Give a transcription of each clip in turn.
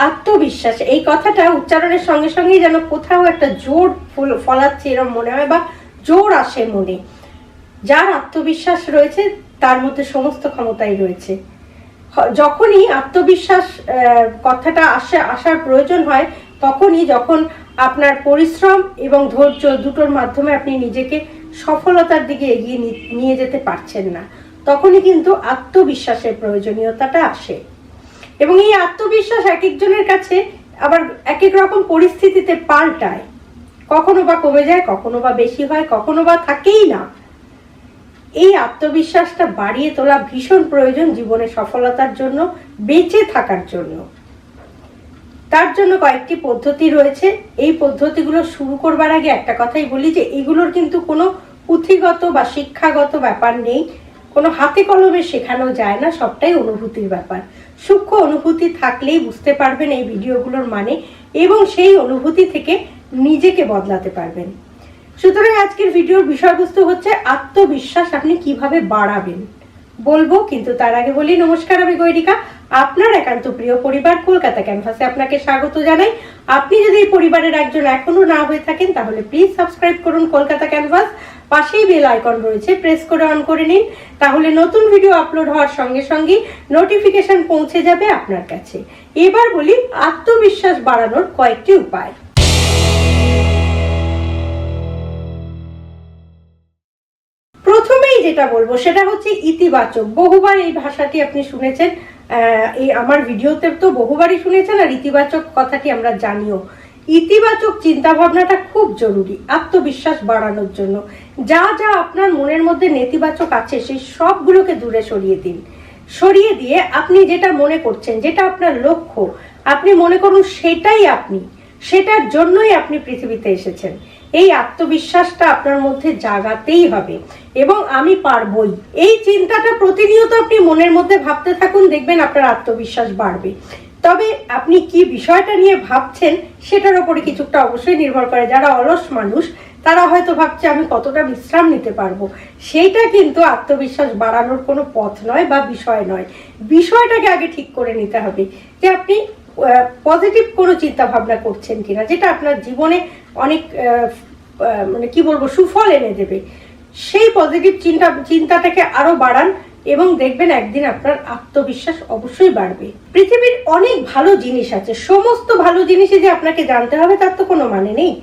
আত্মবিশ্বাস এই কথাটা উচ্চারণের সঙ্গে সঙ্গেই যেন কোথাও একটা জোর ফলাচ্ছে এরকম মনে হয় বা জোর আসে মনে। যার আত্মবিশ্বাস রয়েছে তার মধ্যে সমস্ত ক্ষমতাই রয়েছে। যখনই আত্মবিশ্বাস কথাটা আসার প্রয়োজন হয় তখনই যখন আপনার পরিশ্রম এবং ধৈর্য দুটোর মাধ্যমে আপনি নিজেকে সফলতার দিকে এগিয়ে নিয়ে যেতে পারছেন না, তখনই কিন্তু আত্মবিশ্বাসের প্রয়োজনীয়তাটা আসে। এবং এই আত্মবিশ্বাস এক একজনের কাছে আবার এক এক রকম পরিস্থিতিতে পাল্টায়, কখনো বা কমে যায়, কখনো বা বেশি হয়, কখনো বা থাকেই না। এই আত্মবিশ্বাসটা বাড়িয়ে তোলা ভীষণ প্রয়োজন জীবনে সফলতার জন্য, বেঁচে থাকার জন্য। তার জন্য কয়েকটি পদ্ধতি রয়েছে। এই পদ্ধতিগুলো শুরু করবার আগে একটা কথাই বলি যে এগুলোর কিন্তু কোনো পুঁথিগত বা শিক্ষাগত ব্যাপার নেই, কোনো হাতে কলমে শেখানো যায় না, সবটাই অনুভূতির ব্যাপার। সূক্ষ্ম অনুভূতি থাকলেই বুঝতে পারবেন এই ভিডিওগুলোর মানে এবং সেই অনুভূতি থেকে নিজেকে বদলাতে পারবেন। সুতরাং আজকের ভিডিওর বিষয়বস্তু হচ্ছে আত্মবিশ্বাস আপনি কিভাবে বাড়াবেন বলবো, কিন্তু তার আগে বলি নমস্কার, আমি গৈরিকা, আপনার একান্ত প্রিয় পরিবার কলকাতা ক্যানভাসে আপনাকে স্বাগত জানাই। আপনি যদি এই পরিবারের একজন এখনো না হয়ে থাকেন তাহলে প্লিজ সাবস্ক্রাইব করুন কলকাতা ক্যানভাস, পাশেই বেল আইকন রয়েছে, প্রেস করে অন করে নিন, তাহলে নতুন ভিডিও আপলোড হওয়ার সঙ্গে সঙ্গে নোটিফিকেশন পৌঁছে যাবে আপনার কাছে। এবার বলি আত্মবিশ্বাস বাড়ানোর কয়েকটি উপায়। প্রথমেই যেটা বলবো সেটা হচ্ছে ইতিবাচক। বহুবার এই ভাষাটি আপনি শুনেছেন, এই আমার ভিডিওতে তো বহুবারই শুনেছেন, আর ইতিবাচক কথাটি আমরা জানিও। ইতিবাচক চিন্তা ভাবনাটা খুব জরুরি আত্মবিশ্বাস বাড়ানোর জন্য। যা যা আপনার মনের মধ্যে নেতিবাচক আছে সেই সবগুলোকে দূরে সরিয়ে দিন। সরিয়ে দিয়ে আপনি যেটা মনে করছেন, যেটা আপনার লক্ষ্য, আপনি মনে করুন সেটাই আপনি, সেটার জন্যই আপনি পৃথিবীতে এসেছেন। এই আত্মবিশ্বাসটা আপনার মধ্যে জাগাতেই হবে এবং আমি পারবই, এই চিন্তাটা প্রতিনিয়ত আপনি মনের মধ্যে ভাবতে থাকুন, দেখবেন আপনার আত্মবিশ্বাস বাড়বে। তবে আপনি কি বিষয়টা নিয়ে ভাবছেন সেটার উপরে কিছুটা অবশ্যই নির্ভর করে। যারা অলস মানুষ তারা হয়তো ভাবছে আমি কতটা বিশ্রাম নিতে পারবো, সেইটা কিন্তু আত্মবিশ্বাস বাড়ানোর কোনো পথ নয় বা বিষয় নয়। বিষয়টাকে আগে ঠিক করে নিতে হবে যে আপনি পজিটিভ কোনো চিন্তা ভাবনা করছেন কিনা, যেটা আপনার জীবনে অনেক মানে কি বলবো সুফল এনে দেবে। সেই পজিটিভ চিন্তাটাকে আরো বাড়ান এবং দেখবেন একদিন আপনার আত্মবিশ্বাস অবশ্যই বাড়বে। পৃথিবীর অনেক ভালো জিনিস আছে, সমস্ত ভালো জিনিসই যে আপনাকে জানতে হবে তার তো কোনো মানে নেই।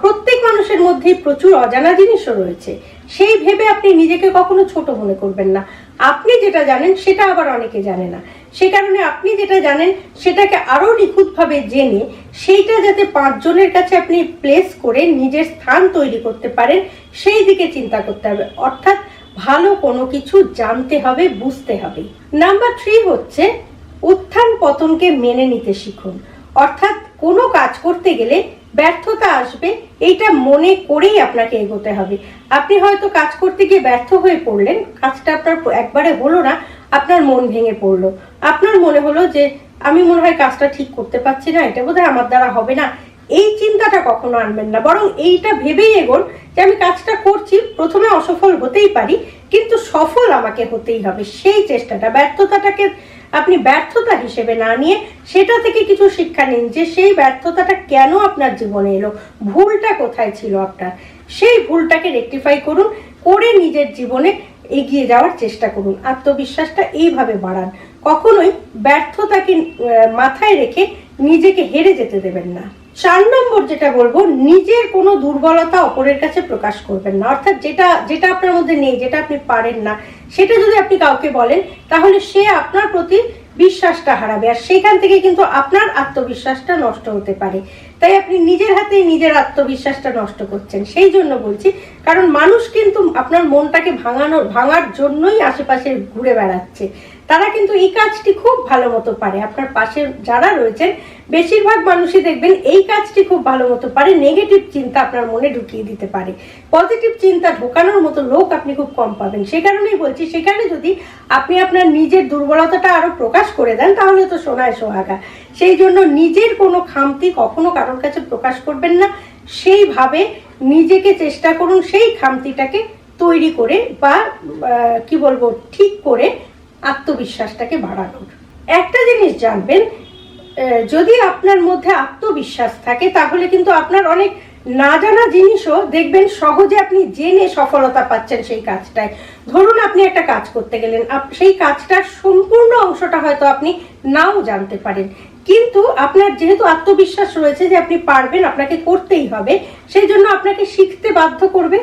প্রত্যেক মানুষের মধ্যেই প্রচুর অজানা জিনিসও রয়েছে, সেই ভেবে আপনি নিজেকে কখনো ছোট মনে করবেন না। আপনি যেটা জানেন সেটা আবার অনেকে জানে না, সে কারণে আপনি যেটা জানেন সেটাকে আরো নিখুঁতভাবে জেনে সেইটা যাতে 5 জনের কাছে আপনি প্লেস করে নিজের স্থান তৈরি করতে পারেন সেই দিকে চিন্তা করতে হবে। অর্থাৎ ভালো কোনো কিছু জানতে হবে, বুঝতে হবে। নাম্বার 3 হচ্ছে উত্থান পতনকে মেনে নিতে শিখুন। অর্থাৎ কোনো কাজ করতে গেলে ব্যর্থতা আসবে, এইটা মনে করেই আপনাকে এগোতে হবে। আপনি হয়তো কাজ করতে গিয়ে ব্যর্থ হয়ে পড়লেন, কাজটা আপনার একবারে হলো না, আপনার মন ভেঙে পড়লো, আপনার মনে হলো যে আমি মনে হয় কাজটা ঠিক করতে পারছি না, এটা বোধহয় আমার দ্বারা হবে না। এই চিন্তাটা কখনো আনবেন না, বরং এইটা ভেবেই এগোন যে আমি কাজটা করছি, প্রথমে অসফল হতেই পারি কিন্তু সফল আমাকে হতেই হবে। সেই চেষ্টাটা, ব্যর্থতাটাকে আপনি ব্যর্থতা হিসেবে না নিয়ে সেটা থেকে কিছু শিক্ষা নিন যে সেই ব্যর্থতাটা কেন আপনার জীবনে এলো, ভুলটা কোথায় ছিল আপনার, সেই ভুলটাকে রেকটিফাই করুন, করে নিজের জীবনে এগিয়ে যাওয়ার চেষ্টা করুন। আত্মবিশ্বাসটা এইভাবে বাড়ান, কখনোই ব্যর্থতাকে মাথায় রেখে নিজেকে হেরে যেতে দেবেন না। 4 নম্বর যেটা বলবো, নিজের কোনো দুর্বলতা অপরের কাছে প্রকাশ করবেন না। অর্থাৎ যেটা আপনার মধ্যে নেই, যেটা আপনি পারেন না, সেটা যদি আপনি কাউকে বলেন তাহলে সে আপনার প্রতি বিশ্বাসটা হারাবে, আর সেখান থেকে কিন্তু আপনার আত্মবিশ্বাসটা নষ্ট হতে পারে। তাই আপনি নিজের হাতেই নিজের আত্মবিশ্বাসটা নষ্ট করছেন। সেই জন্য বলছি, কারণ মানুষ কিন্তু আপনার মনটাকে ভাঙার জন্যই আশেপাশে ঘুরে বেড়াচ্ছে। তারা কিন্তু এই কাজটি খুব ভালো মতো পারে। আপনার পাশে যারা রয়েছেন বেশিরভাগ মানুষই দেখবেন এই কাজটি খুব ভালো মতো পারে, নেগেটিভ চিন্তা আপনার মনে ঢুকিয়ে দিতে পারে। পজিটিভ চিন্তা ঢোকানোর মতো লোক আপনি খুব কম পাবেন। সে কারণেই বলছি, সেখানে যদি আপনি আপনার নিজের দুর্বলতাটা আরো প্রকাশ করে দেন তাহলে তো সোনায় সোহাগা। সেই জন্য নিজের কোনো খামতি কখনো কারোর কাছে প্রকাশ করবেন না, সেইভাবে নিজেকে চেষ্টা করুন সেই খামতিটাকে তৈরি করে বা কি বলবো ঠিক করে আত্মবিশ্বাসটাকে বাড়ানোর। একটা জিনিস জানবেন, যদি আপনার মধ্যে আত্মবিশ্বাস থাকে তাহলে কিন্তু আপনার অনেক না জানা জিনিসও দেখবেন সহজে আপনি জেনে সফলতা পাচ্ছেন সেই কাজটায়। ধরুন আপনি একটা কাজ করতে গেলেন, সেই কাজটার সম্পূর্ণ অংশটা হয়তো আপনি নাও জানতে পারেন, কিন্তু আপনার যেহেতু আত্মবিশ্বাস রয়েছে যে আপনি পারবেন, আপনাকে করতেই হবে, সেই জন্য আপনাকে শিখতে বাধ্য করবে,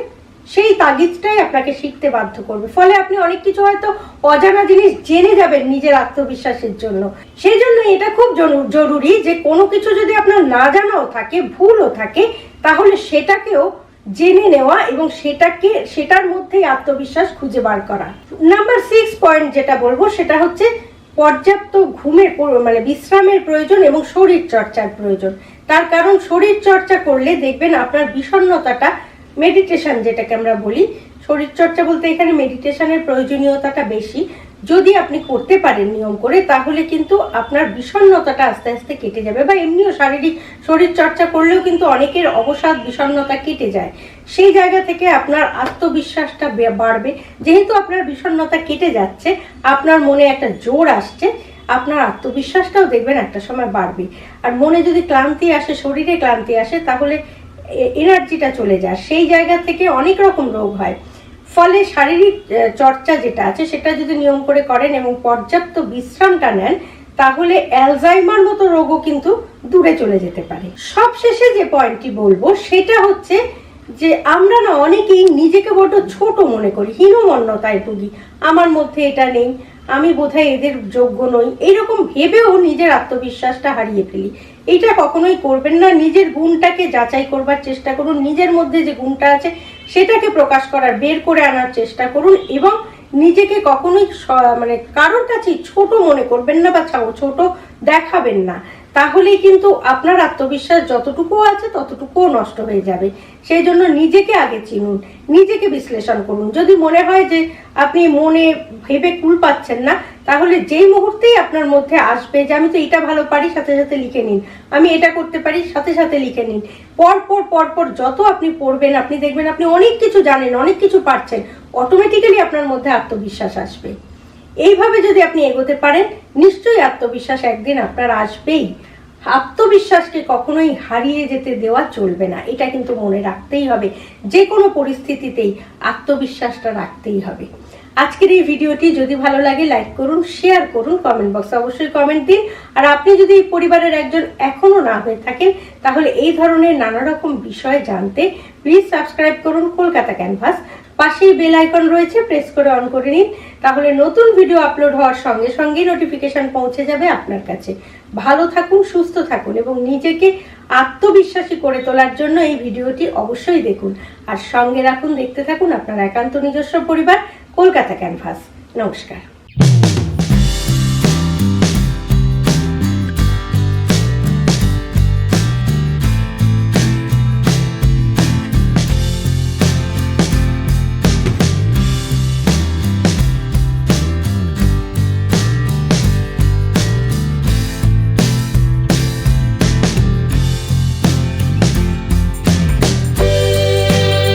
সেই তাগিদটাই আপনাকে শিখতে বাধ্য করবে। ফলে আপনি অনেক কিছু হয়তো অজানা জিনিস জেনে যাবেন নিজের আত্মবিশ্বাসের জন্য। সেই জন্য এটা খুব জরুরি যে কোনো কিছু যদি আপনার না জানাও থাকে, ভুলও থাকে, তাহলে সেটাকেও জেনে নেওয়া এবং সেটার মধ্যেই আত্মবিশ্বাস খুঁজে বার করা। নাম্বার 6 পয়েন্ট যেটা বলবো সেটা হচ্ছে পর্যাপ্ত ঘুমের বিশ্রামের প্রয়োজন এবং শরীর চর্চার প্রয়োজন। তার কারণ শরীর চর্চা করলে দেখবেন আপনার বিষণ্ণতাটা, মেডিটেশন যেটাকে আমরা বলি, শরীর চর্চা বলতে এখানে মেডিটেশনের প্রয়োজনীয়তাটা বেশি। যদি আপনি করতে পারেন নিয়ম করে, তাহলে কিন্তু আপনার বিষণ্ণতাটা আস্তে আস্তে কেটে যাবে। বা এমনিও শারীরিক শরীর চর্চা করলেও কিন্তু অনেকের অবসাদ, বিষণ্ণতা কেটে যায়। সেই জায়গা থেকে আপনার আত্মবিশ্বাসটা বাড়বে। যেহেতু আপনার বিষণ্ণতা কেটে যাচ্ছে, আপনার মনে একটা জোর আসছে, আপনার আত্মবিশ্বাসটাও দেখবেন একটা সময় বাড়বে। আর মনে যদি ক্লান্তি আসে, শরীরে ক্লান্তি আসে, তাহলে এনার্জিটা চলে যায়। সেই জায়গা থেকে অনেক রকম রোগ হয়। ফলে শারীরিক চর্চা যেটা আছে সেটা যদি নিয়ম করে করেন এবং পর্যাপ্ত বিশ্রামটা নেন, তাহলে অ্যালজাইমার মতো রোগও কিন্তু দূরে চলে যেতে পারে। সবশেষে যে পয়েন্টটি বলবো সেটা হচ্ছে যে আমরা না অনেকেই নিজেকে বড্ড ছোট মনে করি, হীনমন্যতায় ভুগি। আমার মধ্যে এটা নেই, আমি বোধহয় এদের যোগ্য নই, এইরকম ভেবেও নিজের আত্মবিশ্বাসটা হারিয়ে ফেলি। এটা কখনোই করবেন না। নিজের গুণটাকে যাচাই করবার চেষ্টা করুন, নিজের মধ্যে যে গুণটা আছে সেটাকে প্রকাশ করার, বের করে আনার চেষ্টা করুন এবং নিজেকে কখনোই কারোর কাছেই ছোট মনে করবেন না বা ছোট দেখাবেন না। তাহলেই কিন্তু আপনার আত্মবিশ্বাস যতটুকু আছে ততটুকুও নষ্ট হয়ে যাবে। সেই জন্য নিজেকে আগে চিনুন, নিজেকে বিশ্লেষণ করুন। যদি মনে হয় যে আপনি মনে ভেবে কুল পাচ্ছেন না, তাহলে যেই মুহূর্তেই আপনার মধ্যে আসবে যে আমি তো এটা ভালো পারি, সাথে সাথে লিখে নিন। আমি এটা করতে পারি, সাথে সাথে লিখে নিন। পরপর যত আপনি পড়বেন, আপনি দেখবেন আপনি অনেক কিছু জানেন, অনেক কিছু পারছেন। অটোমেটিক্যালি আপনার মধ্যে আত্মবিশ্বাস আসবে। এইভাবে যদি আপনি এগোতে পারেন, নিশ্চয়ই আত্মবিশ্বাস একদিন আপনার আসবেই। আত্মবিশ্বাসকে কখনোই হারিয়ে যেতে দেওয়া চলবে না, এটা কিন্তু মনে রাখতেই হবে। যে কোনো পরিস্থিতিতেই আত্মবিশ্বাসটা রাখতেই হবে। আজকের এই ভিডিওটি যদি ভালো লাগে লাইক করুন, শেয়ার করুন, কমেন্ট বক্সে অবশ্যই কমেন্ট দিন। আর আপনি যদি এই পরিবারের একজন এখনো না হয়ে থাকেন, তাহলে এই ধরনের নানা রকম বিষয় জানতে প্লিজ সাবস্ক্রাইব করুন কলকাতা ক্যানভাস। পাশেই বেল আইকন রয়েছে, প্রেস করে অন করে নিন, তাহলে নতুন ভিডিও আপলোড হওয়ার সঙ্গে সঙ্গে নোটিফিকেশন পৌঁছে যাবে আপনার কাছে। ভালো থাকুন, সুস্থ থাকুন এবং নিজেকে আত্মবিশ্বাসী করে তোলার জন্য এই ভিডিওটি অবশ্যই দেখুন। আর সঙ্গে রাখুন, দেখতে থাকুন আপনার একান্ত নিজস্ব পরিবার কলকাতা ক্যানভাস। নমস্কার।